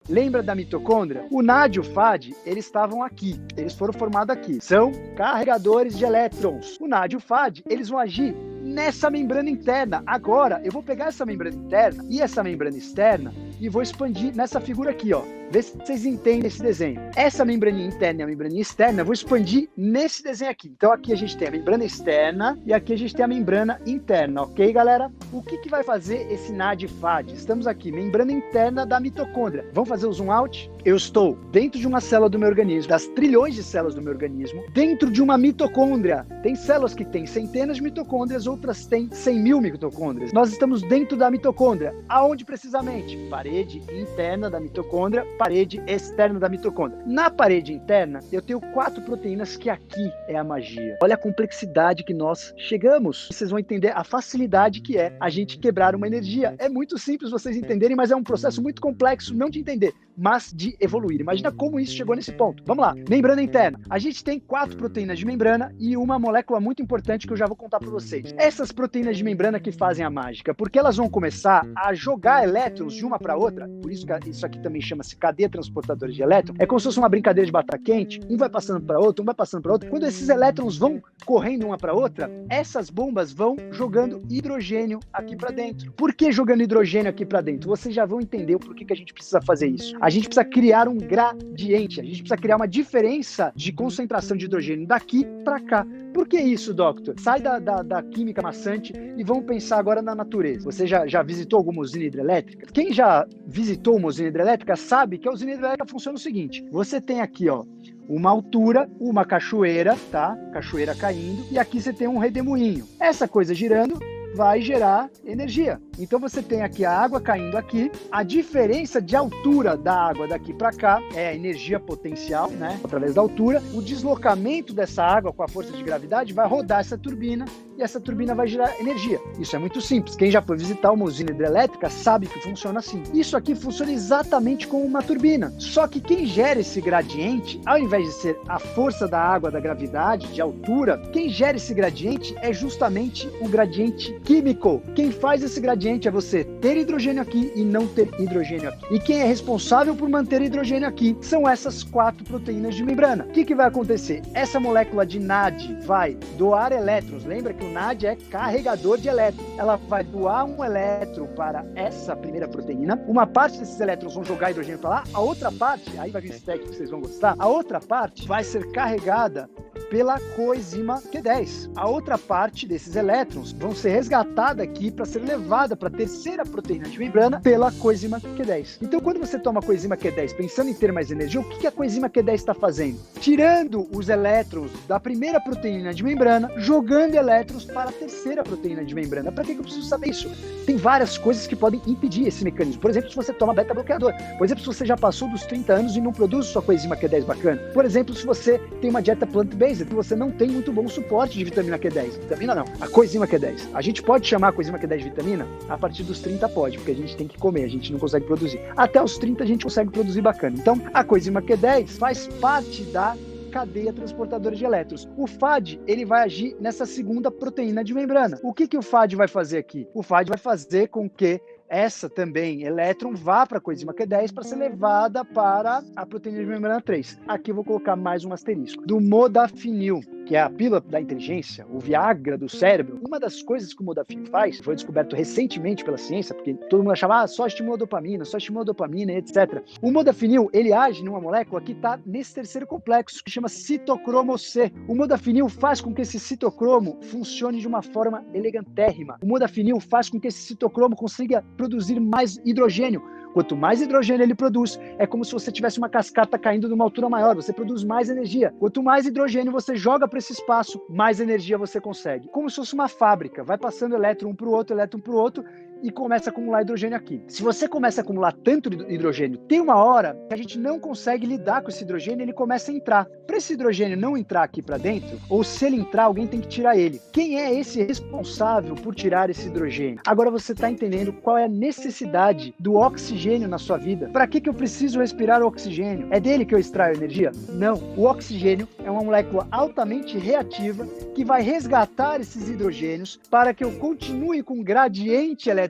Lembra da mitocôndria? O NAD e o FAD, eles estavam aqui, eles foram formados aqui. São carregadores de elétrons. O NAD e o FAD, eles vão agir nessa membrana interna. Agora, eu vou pegar essa membrana interna e essa membrana externa e vou expandir nessa figura aqui, ó. Vê se vocês entendem esse desenho. Essa membraninha interna e a membraninha externa, eu vou expandir nesse desenho aqui. Então aqui a gente tem a membrana externa e aqui a gente tem a membrana interna, ok, galera? O que vai fazer esse NAD e FAD? Estamos aqui, membrana interna da mitocôndria. Vamos fazer o zoom out? Eu estou dentro de uma célula do meu organismo, das trilhões de células do meu organismo, dentro de uma mitocôndria. Tem células que têm centenas de mitocôndrias, outras têm 100 mil mitocôndrias. Nós estamos dentro da mitocôndria. Aonde precisamente? Parede interna da mitocôndria, parede externa da mitocôndria. Na parede interna, eu tenho 4 proteínas que aqui é a magia. Olha a complexidade que nós chegamos. Vocês vão entender a facilidade que é a gente quebrar uma energia. É muito simples vocês entenderem, mas é um processo muito complexo, não de entender, mas de evoluir. Imagina como isso chegou nesse ponto. Vamos lá. Membrana interna. A gente tem 4 proteínas de membrana e uma molécula muito importante que eu já vou contar para vocês. Essas proteínas de membrana que fazem a mágica, porque elas vão começar a jogar elétrons de uma para outra, por isso que isso aqui também chama-se cadeia transportadora de elétrons, é como se fosse uma brincadeira de batata quente, um vai passando para outro, um vai passando para outro. Quando esses elétrons vão correndo uma para outra, essas bombas vão jogando hidrogênio aqui para dentro. Por que jogando hidrogênio aqui para dentro? Vocês já vão entender o porquê que a gente precisa fazer isso. A gente precisa criar um gradiente, a gente precisa criar uma diferença de concentração de hidrogênio daqui para cá. Por que isso, Doctor? Sai da química maçante e vamos pensar agora na natureza. Você já visitou alguma usina hidrelétrica? Quem já visitou uma usina hidrelétrica sabe que a usina hidrelétrica funciona o seguinte. Você tem aqui, ó, uma altura, uma cachoeira, tá? Cachoeira caindo, e aqui você tem um redemoinho. Essa coisa girando vai gerar energia. Então você tem aqui a água caindo aqui, a diferença de altura da água daqui para cá é a energia potencial, né? Através da altura, o deslocamento dessa água com a força de gravidade vai rodar essa turbina e essa turbina vai gerar energia. Isso é muito simples. Quem já foi visitar uma usina hidrelétrica sabe que funciona assim. Isso aqui funciona exatamente como uma turbina. Só que quem gera esse gradiente, ao invés de ser a força da água, da gravidade, de altura, quem gera esse gradiente é justamente o gradiente químico. Quem faz esse gradiente é você ter hidrogênio aqui e não ter hidrogênio aqui. E quem é responsável por manter hidrogênio aqui são essas 4 proteínas de membrana. O que vai acontecer? Essa molécula de NAD vai doar elétrons. Lembra que o NAD é carregador de elétrons. Ela vai doar um elétron para essa primeira proteína. Uma parte desses elétrons vão jogar hidrogênio para lá. A outra parte, aí vai vir esse teste que vocês vão gostar, a outra parte vai ser carregada pela coenzima Q10. A outra parte desses elétrons vão ser resgatada aqui para ser levada para a terceira proteína de membrana pela coenzima Q10. Então, quando você toma a coenzima Q10 pensando em ter mais energia, o que a coenzima Q10 está fazendo? Tirando os elétrons da primeira proteína de membrana, jogando elétrons para a terceira proteína de membrana. Para que eu preciso saber isso? Tem várias coisas que podem impedir esse mecanismo. Por exemplo, se você toma beta-bloqueador. Por exemplo, se você já passou dos 30 anos e não produz sua coenzima Q10 bacana. Por exemplo, se você tem uma dieta plant-based, você não tem muito bom suporte de vitamina Q10. Vitamina não, a coenzima Q10. A gente pode chamar a coenzima Q10 de vitamina? A partir dos 30 pode, porque a gente tem que comer, a gente não consegue produzir. Até os 30 a gente consegue produzir bacana. Então, a coenzima Q10 faz parte da cadeia transportadora de elétrons. O FAD, ele vai agir nessa segunda proteína de membrana. O que o FAD vai fazer aqui? O FAD vai fazer com que essa também, elétron, vá para a coenzima Q10 para ser levada para a proteína de membrana 3. Aqui eu vou colocar mais um asterisco. Do modafinil, que é a pílula da inteligência, o Viagra do cérebro. Uma das coisas que o modafinil faz, foi descoberto recentemente pela ciência, porque todo mundo achava, só estimula a dopamina, etc. O modafinil, ele age numa molécula que está nesse terceiro complexo, que chama citocromo C. O modafinil faz com que esse citocromo funcione de uma forma elegantérrima. O modafinil faz com que esse citocromo consiga produzir mais hidrogênio. Quanto mais hidrogênio ele produz, é como se você tivesse uma cascata caindo de uma altura maior, você produz mais energia. Quanto mais hidrogênio você joga para esse espaço, mais energia você consegue. Como se fosse uma fábrica, vai passando elétron um para o outro, e começa a acumular hidrogênio aqui. Se você começa a acumular tanto hidrogênio, tem uma hora que a gente não consegue lidar com esse hidrogênio e ele começa a entrar. Para esse hidrogênio não entrar aqui para dentro, ou se ele entrar, alguém tem que tirar ele. Quem é esse responsável por tirar esse hidrogênio? Agora você está entendendo qual é a necessidade do oxigênio na sua vida. Para que eu preciso respirar o oxigênio? É dele que eu extraio energia? Não. O oxigênio é uma molécula altamente reativa que vai resgatar esses hidrogênios para que eu continue com um gradiente eletroquímico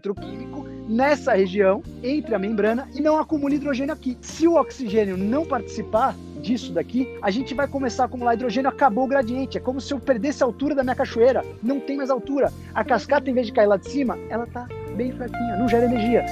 nessa região, entre a membrana, e não acumula hidrogênio aqui. Se o oxigênio não participar disso daqui, a gente vai começar a acumular hidrogênio, acabou o gradiente. É como se eu perdesse a altura da minha cachoeira. Não tem mais altura. A cascata, em vez de cair lá de cima, ela tá bem fraquinha, não gera energia.